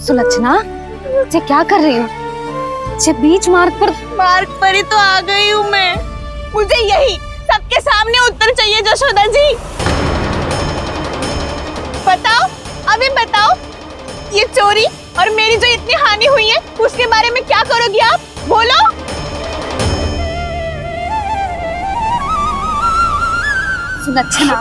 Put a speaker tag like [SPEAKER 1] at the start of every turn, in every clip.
[SPEAKER 1] सुलक्षणा, ये क्या कर रही हो? ये बीच मार्ग पर
[SPEAKER 2] ही तो आ गई हूँ मैं। मुझे यही सबके सामने उत्तर चाहिए जशोदा जी। बताओ, अभी बताओ, ये चोरी और मेरी जो इतनी हानि हुई है उसके बारे में क्या करोगी आप? बोलो।
[SPEAKER 1] सुलक्षणा,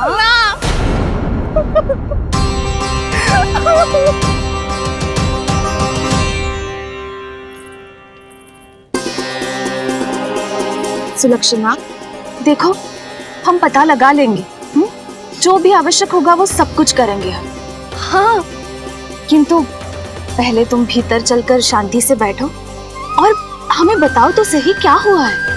[SPEAKER 1] सुलक्षणा, देखो हम पता लगा लेंगे, जो भी आवश्यक होगा वो सब कुछ करेंगे हम। हाँ, किंतु पहले तुम भीतर चलकर शांति से बैठो और हमें बताओ तो सही क्या हुआ है।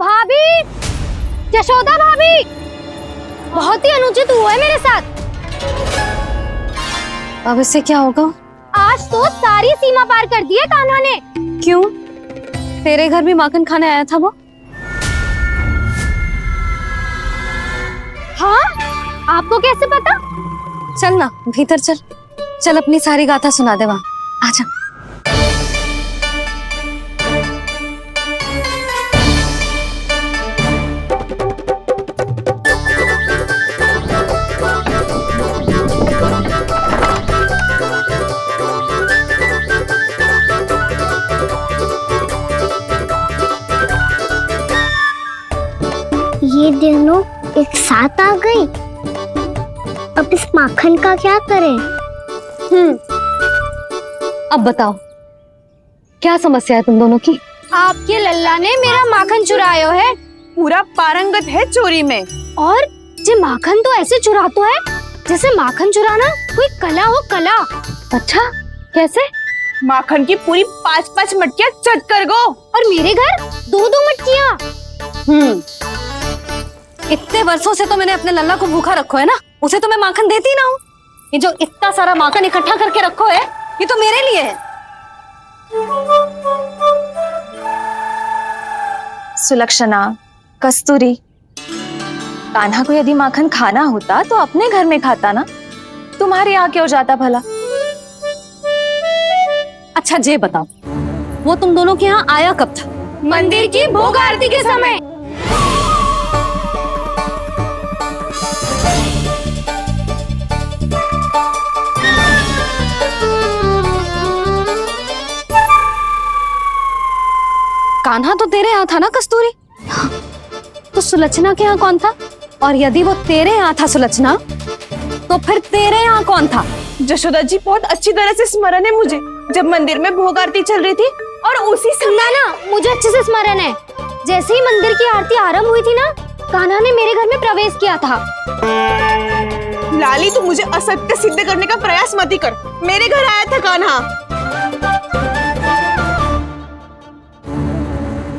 [SPEAKER 3] भाभी, यशोदा भाभी, बहुत ही अनुचित हुआ है मेरे साथ।
[SPEAKER 1] अब इससे क्या होगा?
[SPEAKER 3] आज तो सारी सीमा पार कर दी है कान्हा ने।
[SPEAKER 1] क्यों? तेरे घर भी माखन खाने आया था वो?
[SPEAKER 3] हाँ, आपको कैसे पता?
[SPEAKER 1] चल ना भीतर चल, चल अपनी सारी गाथा सुना दे वहाँ। आजा।
[SPEAKER 4] ये दोनों एक साथ आ गई। अब इस माखन का क्या करें?
[SPEAKER 1] अब बताओ क्या समस्या है तुम दोनों की?
[SPEAKER 3] आपके लल्ला ने मेरा माखन चुरायो है।
[SPEAKER 2] पूरा पारंगत है चोरी में।
[SPEAKER 3] और ये माखन तो ऐसे चुराता है जैसे माखन चुराना कोई कला हो, कला।
[SPEAKER 1] अच्छा, कैसे?
[SPEAKER 2] माखन की पूरी 5-5 मटकियां चट कर गो।
[SPEAKER 3] और मेरे घर 2-2 मटकियां।
[SPEAKER 1] इतने वर्षों से तो मैंने अपने लल्ला को भूखा रखो है ना, उसे तो मैं माखन देती ना हूँ। ये जो इतना सारा माखन इकट्ठा करके रखो है, ये तो मेरे लिए है। सुलक्षणा, कस्तूरी, कान्हा को यदि माखन खाना होता तो अपने घर में खाता ना, तुम्हारे यहाँ क्यों जाता भला? अच्छा ये बताओ, वो तुम दोनों के यहाँ आया कब था?
[SPEAKER 3] मंदिर की भोग आरती के समय।
[SPEAKER 1] कान्हा तो तेरे यहाँ था ना कस्तूरी? तो सुलक्षणा के यहाँ कौन था? और यदि वो तेरे यहाँ था सुलक्षणा, तो फिर तेरे यहाँ कौन था?
[SPEAKER 2] जशोदा जी, बहुत अच्छी तरह से स्मरण है मुझे, जब मंदिर में भोग आरती चल रही थी और उसी समय
[SPEAKER 3] ना, मुझे अच्छे से स्मरण है। जैसे ही मंदिर की आरती आरंभ हुई थी ना, कान्हा ने मेरे घर में प्रवेश किया था।
[SPEAKER 2] लाली, तू मुझे असत्य सिद्ध करने का प्रयास मत ही कर। मेरे घर आया था कान्हा।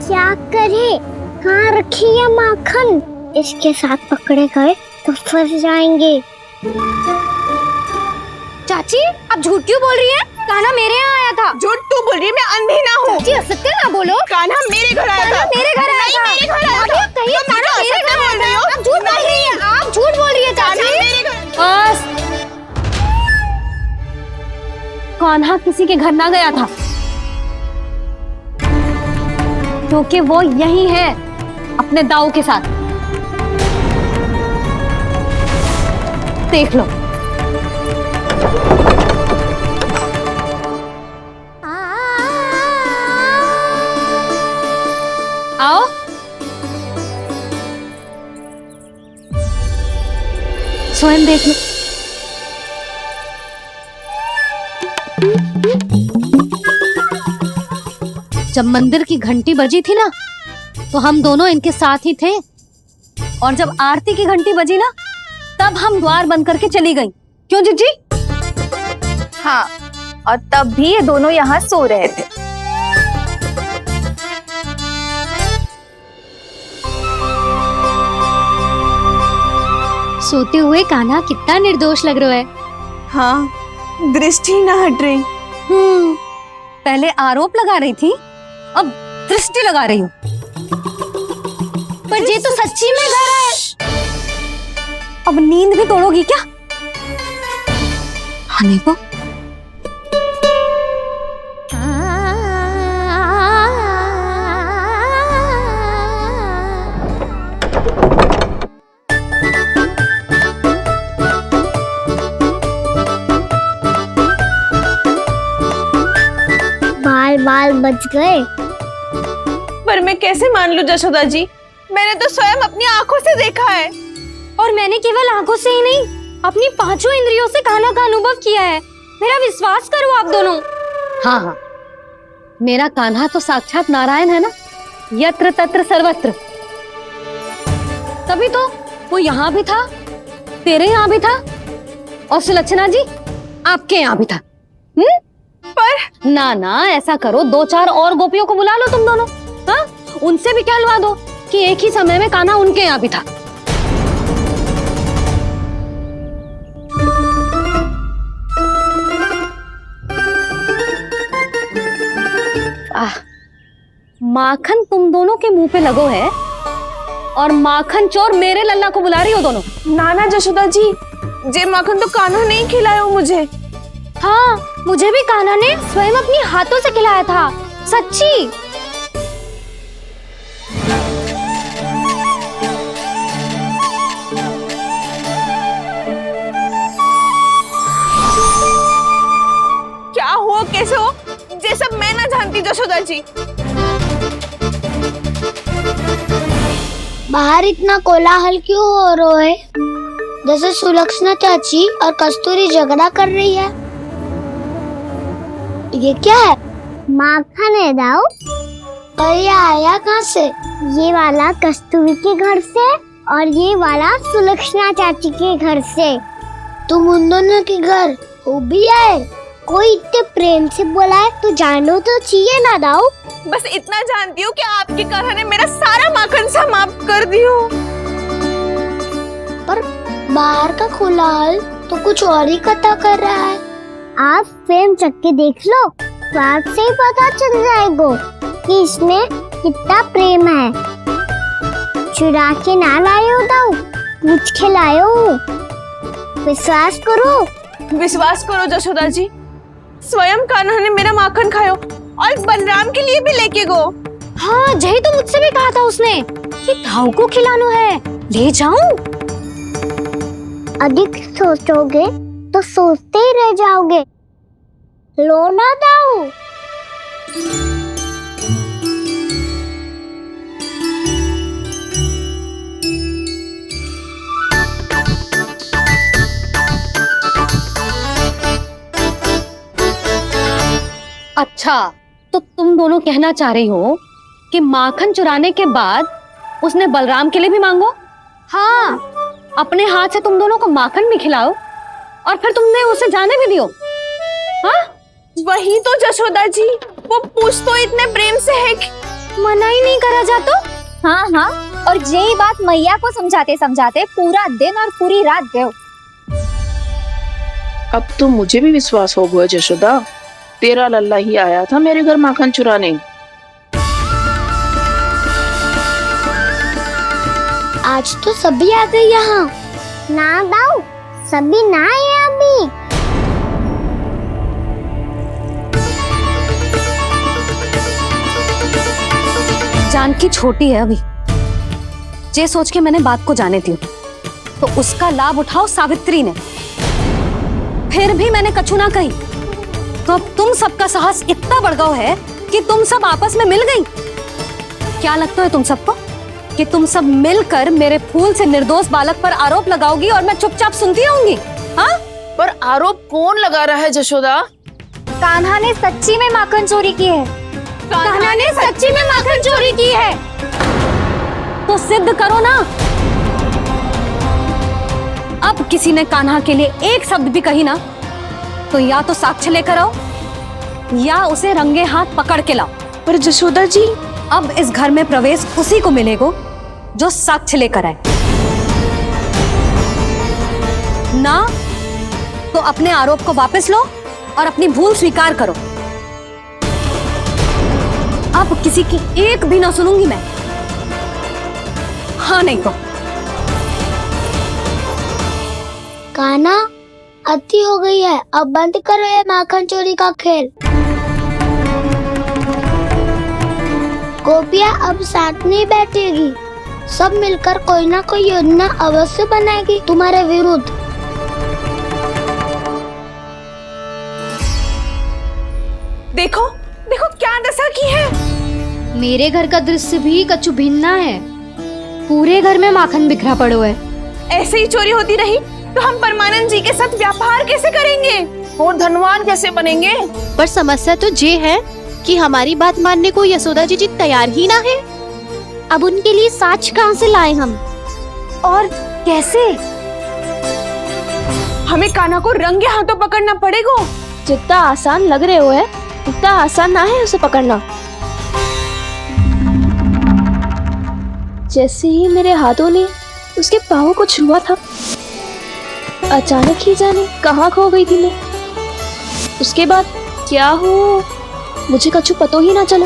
[SPEAKER 4] क्या करे? कहाँ रखी है माखन? इसके साथ पकड़े गए तो फंस जाएंगे।
[SPEAKER 3] चाची, आप झूठ क्यों बोल रही हैं? कान्हा मेरे यहाँ आया था।
[SPEAKER 2] झूठ तू बोल रही है? मैं अंधी ना हूँ।
[SPEAKER 3] चाची, असत्य ना बोलो।
[SPEAKER 2] कान्हा मेरे घर आया था।
[SPEAKER 3] मेरे घर आया था।
[SPEAKER 2] मेरे घर आया था।
[SPEAKER 3] कहिए कान्हा मेरे घर आया था। आप झूठ बोल रही हैं। आप झूठ बोल रही है चाची।
[SPEAKER 1] बस, कान्हा किसी के घर ना गया था, क्योंकि वो यही है अपने दाऊ के साथ। देख लो। आओ। स्वयं देख लो। जब मंदिर की घंटी बजी थी ना, तो हम दोनों इनके साथ ही थे, और जब आरती की घंटी बजी ना, तब हम द्वार बंद करके चली गई। क्यों जीजी?
[SPEAKER 2] हाँ, और तब भी ये दोनों यहाँ सो रहे थे।
[SPEAKER 3] सोते हुए कान्हा कितना निर्दोष लग रहा है।
[SPEAKER 2] हाँ, दृष्टि ना हट रही।
[SPEAKER 1] पहले आरोप लगा रही थी, अब दृष्टि लगा रही हूँ।
[SPEAKER 3] पर ये तो सच्ची में घर है। अब नींद भी तोड़ोगी क्या? हनी को
[SPEAKER 4] बाल बाल बच गए।
[SPEAKER 2] पर मैं कैसे मान लूं जशोदा जी, मैंने तो स्वयं अपनी आंखों से देखा है।
[SPEAKER 3] और मैंने केवल आंखों से ही नहीं, अपनी पांचों इंद्रियों से कान्हा का अनुभव किया है। मेरा विश्वास करो आप दोनों।
[SPEAKER 5] हाँ हाँ, मेरा कान्हा तो साक्षात नारायण है ना, यत्र तत्र सर्वत्र। तभी तो वो यहाँ भी था, तेरे यहाँ भी था, और सुलक्षणा जी आपके यहाँ भी था।
[SPEAKER 2] पर
[SPEAKER 5] ना ना, ऐसा करो, 2-4 और गोपियों को बुला लो तुम दोनों। हाँ, उनसे भी कहलवा दो कि एक ही समय में कान्हा उनके यहाँ भी था। माखन तुम दोनों के मुंह पे लगो है, और माखन चोर मेरे लल्ला को बुला रही हो दोनों।
[SPEAKER 2] नाना जशोदा जी, जे माखन तो कान्हा नहीं खिलाया मुझे।
[SPEAKER 3] हाँ, मुझे भी कान्हा ने स्वयं अपनी हाथों से खिलाया था, सच्ची।
[SPEAKER 2] क्या हो कैसे हो, ये सब मैं ना जानती जशोदा जी।
[SPEAKER 4] बाहर इतना कोलाहल क्यों हो रहा है? जैसे सुलक्षणा चाची और कस्तूरी झगड़ा कर रही है। ये क्या है? माखन है दाऊ। और ये आया कहाँ से? ये वाला कस्तूरी के घर से और ये वाला सुलक्षणा चाची के घर से। तुम उन दोनों के घर हो भी आए? कोई इतने प्रेम से बोला है तो जानो तो चाहिए ना दाऊ।
[SPEAKER 2] बस इतना जानती हूँ कि आपके कान्हा ने मेरा सारा माखन समाप्त कर दियो।
[SPEAKER 4] पर बाहर का कोलाहल तो कुछ और ही कथा कर रहा है। आप फिल्म चख के देख लो, तो आपसे ही पता चल जाएगा कि इसमें कितना प्रेम है। चुरा के ना लाए हो दाऊ, पूछ के लाए हो। विश्वास करो
[SPEAKER 2] जशोदा जी, स्वयं कान्हा ने मेरा माखन खायो और बलराम के लिए भी लेके गो।
[SPEAKER 3] हाँ, यही तो मुझसे भी कहा था उसने कि दाऊ को खिलाना है, ले जाऊं।
[SPEAKER 4] अधिक सोचोगे तो सोचते ही रह जाओगे। लो ना दाऊ।
[SPEAKER 5] अच्छा, तो तुम दोनों कहना चाह रही हो कि माखन चुराने के बाद उसने बलराम के लिए भी मांगो?
[SPEAKER 3] हाँ,
[SPEAKER 5] अपने हाथ से तुम दोनों को माखन भी खिलाओ और फिर तुमने उसे जाने भी दियो। हाँ,
[SPEAKER 2] वही तो जशोदा जी, वो पूछ तो इतने प्रेम से है कि
[SPEAKER 3] मना ही नहीं करा जाता।
[SPEAKER 6] हाँ हाँ, और यही बात मैया को समझाते समझाते पूरा दिन और पूरी रात गए।
[SPEAKER 7] अब तो मुझे भी विश्वास हो गया जशोदा, तेरा लल्ला ही आया था मेरे घर माखन चुराने।
[SPEAKER 4] आज तो सभी आ गए यहाँ। ना दाऊ, सभी ना आए अभी।
[SPEAKER 5] जानकी छोटी है अभी, ये सोच के मैंने बात को जाने दी, तो उसका लाभ उठाओ सावित्री ने। फिर भी मैंने कछु ना कही, तो अब तुम सबका साहस इतना बढ़ गया है कि तुम सब आपस में मिल गई। क्या लगता है तुम सबको कि तुम सब मिलकर मेरे फूल से निर्दोष बालक पर आरोप लगाओगी और मैं चुपचाप सुनती रहूंगी? हाँ,
[SPEAKER 7] पर आरोप कौन लगा रहा है जशोदा?
[SPEAKER 6] कान्हा ने सच्ची में माखन चोरी की है।
[SPEAKER 3] कान्हा ने सच्ची में माखन चोरी की है।
[SPEAKER 5] तो सिद्ध करो ना। अब किसी ने कान्हा के लिए एक शब्द भी कही ना, तो या तो साक्ष्य लेकर आओ या उसे रंगे हाथ पकड़ के लाओ।
[SPEAKER 2] पर जशोदा जी,
[SPEAKER 5] अब इस घर में प्रवेश उसी को मिलेगा जो साक्ष्य लेकर आए। ना तो अपने आरोप को वापस लो और अपनी भूल स्वीकार करो। अब किसी की एक भी ना सुनूंगी मैं। हाँ नहीं तो
[SPEAKER 4] कान्हा, अति हो गई है, अब बंद करो ये माखन चोरी का खेल। गोपिया अब साथ नहीं बैठेगी, सब मिलकर कोई ना कोई योजना अवश्य बनाएगी तुम्हारे विरुद्ध।
[SPEAKER 2] देखो देखो क्या दशा की है।
[SPEAKER 3] मेरे घर का दृश्य भी कछु भिन्न है। पूरे घर में माखन बिखरा पड़ो है।
[SPEAKER 2] ऐसे ही चोरी होती रही तो हम परमानंद जी के साथ व्यापार कैसे करेंगे
[SPEAKER 7] और धनवान कैसे बनेंगे?
[SPEAKER 8] पर समस्या तो ये है कि हमारी बात मानने को यशोदा जी तैयार ही ना है। अब उनके लिए साक्ष्य कहाँ से लाए हम?
[SPEAKER 3] और कैसे?
[SPEAKER 2] हमें कान्हा को रंगे हाथों पकड़ना पड़ेगा।
[SPEAKER 8] जितना आसान लग रहे हो है उतना आसान ना है उसे पकड़ना। जैसे ही मेरे हाथों ने उसके पाँव को छुआ था, अचानक ही जाने कहाँ खो गई थी मैं। उसके बाद क्या हो मुझे कछु पतो ही ना चला।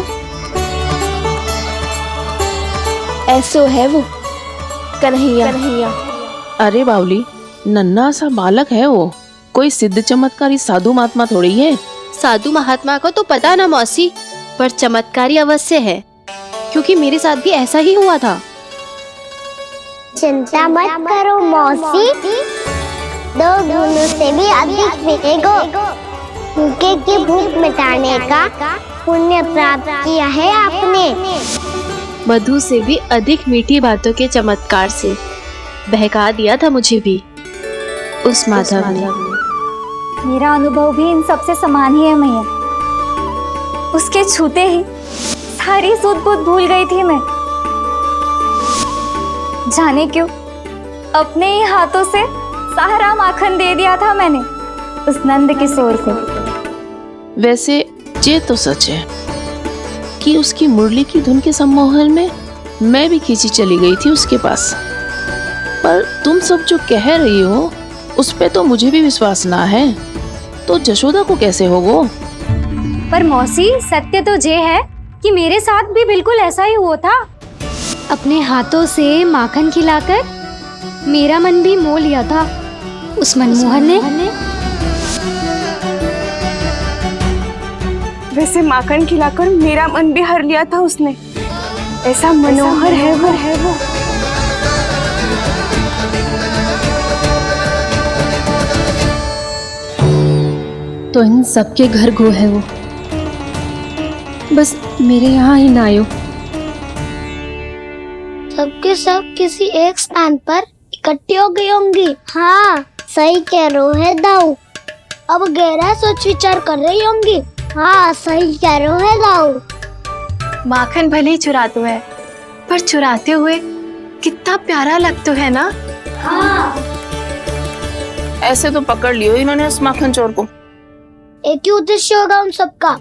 [SPEAKER 8] ऐसो है वो कन्हैया।
[SPEAKER 7] अरे बावली, नन्हा सा बालक है वो, कोई सिद्ध चमत्कारी साधु महात्मा थोड़ी है।
[SPEAKER 8] साधु महात्मा को तो पता ना मौसी, पर चमत्कारी अवश्य है, क्योंकि मेरे साथ भी ऐसा ही हुआ था।
[SPEAKER 4] चिंता मत करो मौसी, 2 गुणों से भी अधिक मिलेगा। भूखे की भूख मिटाने का पुण्य प्राप्त किया है आपने।
[SPEAKER 8] मधु से भी अधिक मीठी बातों के चमत्कार से बहका दिया था मुझे भी उस माधव ने।
[SPEAKER 6] मेरा अनुभव भी इन सबसे समान ही है मैया। उसके छूते ही सारी सूध बूध भूल गई थी मैं। जाने क्यों अपने ही हाथों से सारा माखन दे दिया था मैंने उस नंद किशोर को।
[SPEAKER 7] वैसे ये तो सच है कि उसकी मुरली की धुन के सम्मोहन में मैं भी खींची चली गई थी उसके पास। पर तुम सब जो कह रही हो उस पे तो मुझे भी विश्वास ना है, तो जशोदा को कैसे होगो?
[SPEAKER 3] पर मौसी, सत्य तो ये है कि मेरे साथ भी बिल्कुल ऐसा ही हुआ था। अपने हाथों से माखन खिलाकर मेरा मन भी मोह लिया था उस मनमोहन ने।
[SPEAKER 2] वैसे माखन खिलाकर मेरा मन भी हर लिया था उसने। ऐसा मनोहर है वो।
[SPEAKER 5] तो इन सबके घर गो है वो, बस मेरे यहाँ ही ना आयो।
[SPEAKER 4] सबके सब किसी एक स्थान पर इकट्ठी हो गई होंगी। हाँ, सही कह रहे है दाऊ। अब गहरा सोच विचार कर रही होंगी। हाँ, सही कह रहे है दाऊ।
[SPEAKER 1] माखन भले ही चुराते है, पर चुराते हुए कितना प्यारा लगता है ना।
[SPEAKER 7] ऐसे तो पकड़ लियो इन्होंने उस माखन चोर को।
[SPEAKER 4] एक ही उद्देश्य होगा उन सबका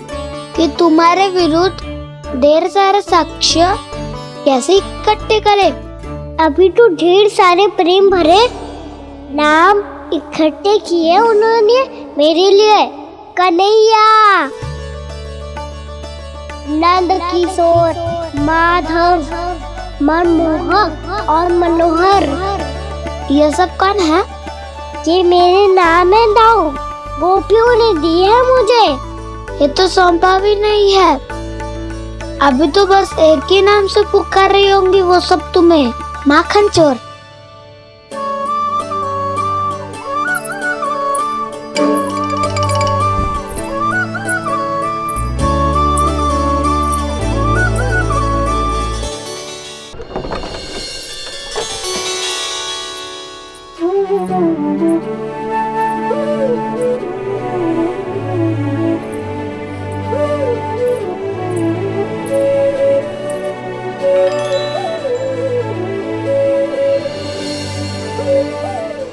[SPEAKER 4] कि तुम्हारे विरुद्ध ढेर सारे साक्ष्य कैसे इकट्ठे करे। अभी तो ढेर सारे प्रेम भरे नाम इकट्ठे किए उन्होंने मेरे लिए। कन्हैया, नंद किशोर, माधव, मनमोहक और मनोहर, ये सब कौन है? ये मेरे नाम है दाऊ। गोपियों ने दिए है मुझे, ये तो सौंपा भी नहीं है। अभी तो बस एक ही नाम से पुकार रही होंगी वो सब तुम्हें, माखन चोर।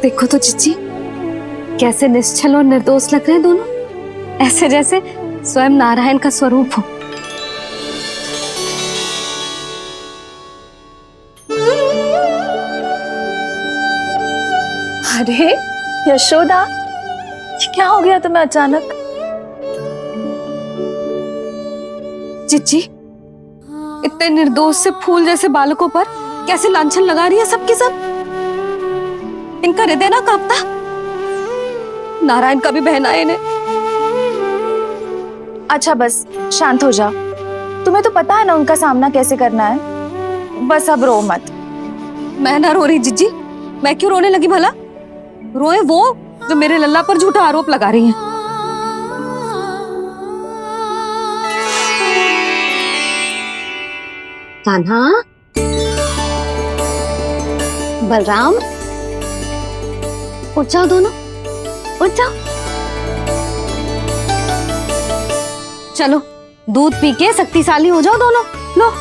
[SPEAKER 5] देखो तो चिच्ची, कैसे निश्चल और निर्दोष लग रहे हैं दोनों, ऐसे जैसे स्वयं नारायण का स्वरूप हो।
[SPEAKER 1] अरे यशोदा, ये क्या हो गया तुम्हें अचानक?
[SPEAKER 5] चिच्ची, इतने निर्दोष से फूल जैसे बालकों पर कैसे लांछन लगा रही है सबके सब। इनका हृदय ना कांपता। नारायण का भी बहना है इन्हें।
[SPEAKER 1] अच्छा बस शांत हो जाओ, तुम्हें तो पता है ना उनका सामना कैसे करना है। बस अब रो मत।
[SPEAKER 5] मैं ना रो रही जिज्जी, मैं क्यों रोने लगी भला? रोए वो जो मेरे लल्ला पर झूठा आरोप लगा रही हैं।
[SPEAKER 3] कान्हा, बलराम, उठ जाओ दोनों, उठ जाओ।
[SPEAKER 5] चलो दूध पी के शक्तिशाली हो जाओ दोनों। लो।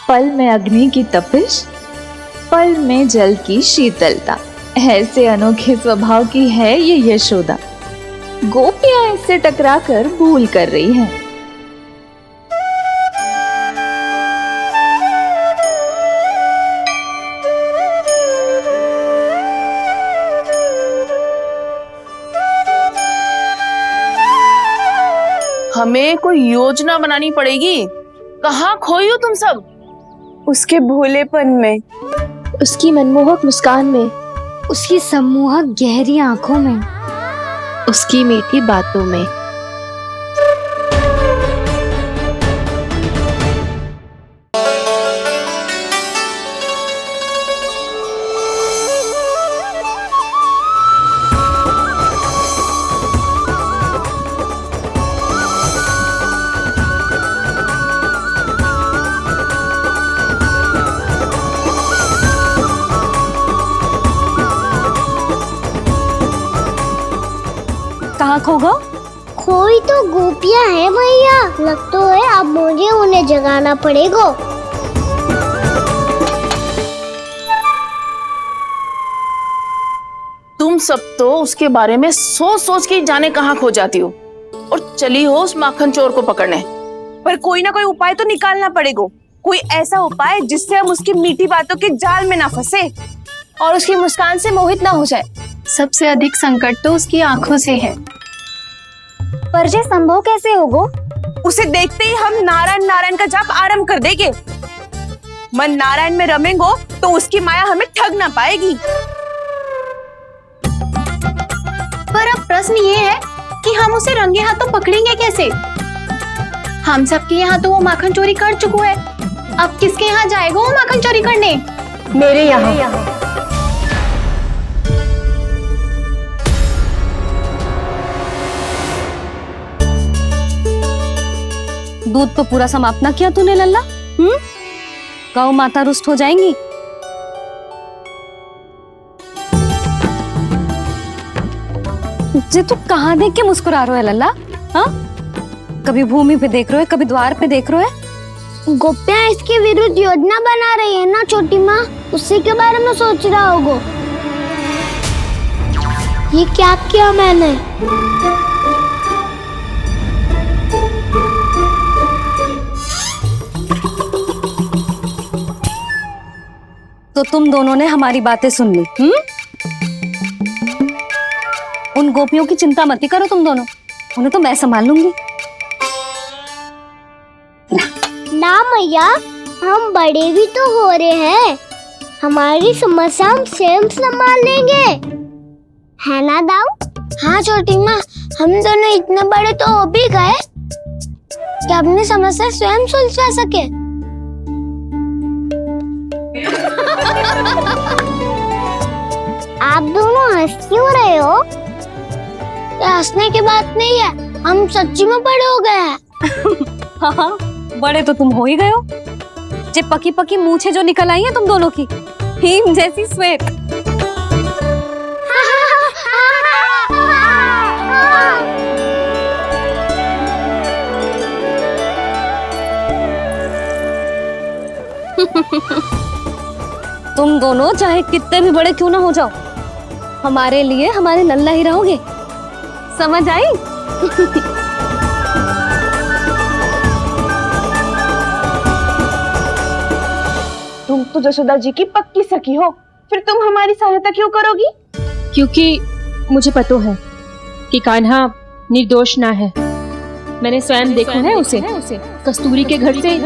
[SPEAKER 9] पल में अग्नि की तपिश, पल में जल की शीतलता, ऐसे अनोखे स्वभाव की है ये यशोदा। गोपियां इससे टकराकर भूल कर रही हैं।
[SPEAKER 7] हमें कोई योजना बनानी पड़ेगी। कहाँ खोई हो तुम सब?
[SPEAKER 2] उसके भोलेपन में,
[SPEAKER 8] उसकी मनमोहक मुस्कान में,
[SPEAKER 3] उसकी सम्मोहक गहरी आंखों में,
[SPEAKER 7] उसकी मीठी बातों में।
[SPEAKER 5] कहाँ खो गो?
[SPEAKER 4] खोई तो गोपियां है भैया, लगता है अब मुझे उन्हें जगाना पड़ेगा।
[SPEAKER 7] तुम सब तो उसके बारे में सोच सोच के जाने कहाँ खो जाती हो और चली हो उस माखन चोर को पकड़ने।
[SPEAKER 2] पर कोई ना कोई उपाय तो निकालना पड़ेगा। कोई ऐसा उपाय जिससे हम उसकी मीठी बातों के जाल में ना फंसे और उसकी मुस्कान से मोहित ना हो जाए।
[SPEAKER 6] सबसे अधिक संकट तो उसकी आंखों से है। पर ये संभव कैसे होगा?
[SPEAKER 2] उसे देखते ही हम नारायण नारायण का जाप आरंभ कर देंगे। मन नारायण में रमेंगो तो उसकी माया हमें ठग ना पाएगी।
[SPEAKER 6] पर अब प्रश्न ये है कि हम उसे रंगे हाथों पकड़ेंगे कैसे? हम सबके यहाँ तो वो माखन चोरी कर चुका है। अब किसके यहाँ जाएगा वो माखन चोरी करने?
[SPEAKER 2] मेरे यहाँ।
[SPEAKER 5] दूध तो पूरा समाप्त ना किया तूने लल्ला। गौ माता रुष्ट हो जाएंगी। जे तू कहाँ देख के मुस्कुरा रहे हो लल्ला? हाँ, कभी भूमि पे देख रहे हो, कभी द्वार पे देख रहे हो।
[SPEAKER 4] गोपियां इसके विरुद्ध योजना बना रही है ना छोटी माँ, उसी के बारे में सोच रहा होगा। ये क्या किया मैंने?
[SPEAKER 5] तो तुम दोनों ने हमारी बातें सुन ली। उन गोपियों की चिंता मत करो तुम दोनों, उन्हें तो मैं संभाल लूंगी।
[SPEAKER 4] ना मैया, हम बड़े भी तो हो रहे हैं, हमारी समस्या हम स्वयं संभाल लेंगे, है ना दाऊ? हाँ छोटी माँ, हम दोनों इतने बड़े तो हो भी गए कि अपनी समस्या स्वयं सुलझा सके। आप दोनों हंस क्यों रहे हो? ये हंसने की बात नहीं है, हम सच्ची में बड़े हो गए हैं।
[SPEAKER 5] हाँ, बड़े तो तुम हो ही गए हो। जे पकी पकी मूछें जो निकल आई हैं तुम दोनों की, हिम जैसी श्वेत। तुम दोनों चाहे कितने भी बड़े क्यों ना हो जाओ, हमारे लिए हमारे लल्ला ही रहोगे, समझ आई?
[SPEAKER 2] तुम तो जसोदा जी की पक्की सखी हो, फिर तुम हमारी सहायता क्यों करोगी?
[SPEAKER 8] क्योंकि मुझे पता है कि कान्हा निर्दोष ना है। मैंने स्वयं देखा है उसे कस्तूरी के घर से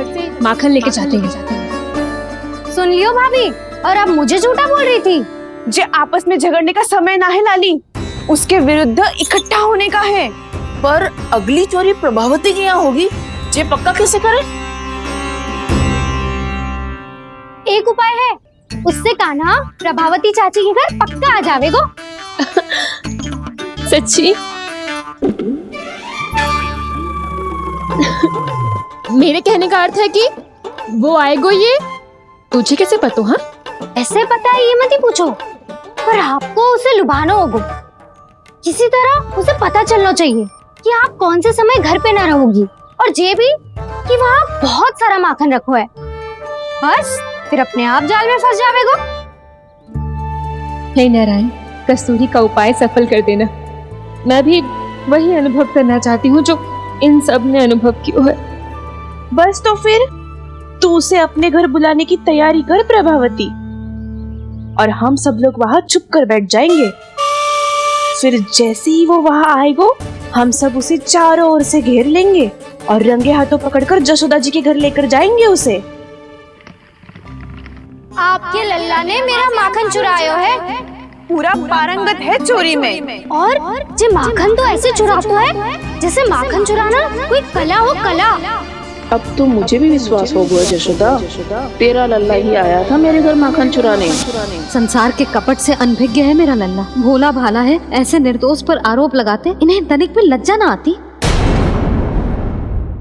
[SPEAKER 8] माखन लेके जाते हैं।
[SPEAKER 3] सुन लियो भाभी, और अब मुझे झूठा बोल रही थी।
[SPEAKER 2] जे आपस में झगड़ने का समय ना है लाली, उसके विरुद्ध इकट्ठा होने का है।
[SPEAKER 7] पर अगली चोरी प्रभावती की यहाँ होगी, जे पक्का कैसे करे?
[SPEAKER 3] एक उपाय है, उससे कान्हा प्रभावती चाची के घर पक्का आ जावेगो।
[SPEAKER 8] सच्ची? मेरे कहने का अर्थ है कि वो आएगो। ये तुझे कैसे पता? हाँ,
[SPEAKER 3] ऐसे पता है ये मत ही पूछो, पर आपको उसे लुभाना होगा। किसी तरह उसे पता चलना चाहिए कि आप कौन से समय घर पे ना रहोगी, और ये भी कि वहाँ बहुत सारा माखन रखो है। बस फिर अपने आप जाल में फंस जावेगो।
[SPEAKER 8] हे नारायण, कस्तूरी का उपाय सफल कर देना। मैं भी वही अनुभव करना चाहती हूँ जो इन सब ने अनुभव किया है।
[SPEAKER 7] बस तो फिर तू उसे अपने घर बुलाने की तैयारी कर प्रभावती, और हम सब लोग वहाँ चुप कर बैठ जाएंगे। फिर जैसे ही वो वहाँ आएगो, हम सब उसे चारों ओर से घेर लेंगे और रंगे हाथों पकड़कर जशोदा जी के घर लेकर जाएंगे उसे।
[SPEAKER 3] आपके लल्ला ने मेरा माखन चुरायो है,
[SPEAKER 2] पूरा पारंगत है चोरी में।
[SPEAKER 3] और जे माखन तो ऐसे चुराता है जैसे माखन चुराना कोई कला हो, कला।
[SPEAKER 7] अब तो मुझे भी विश्वास हो गया जशोदा, तेरा लल्ला ही आया था मेरे घर माखन चुराने।
[SPEAKER 5] संसार के कपट से अनभिज्ञ है मेरा लल्ला, भोला भाला है। ऐसे निर्दोष पर आरोप लगाते इन्हें तनिक भी लज्जा ना आती।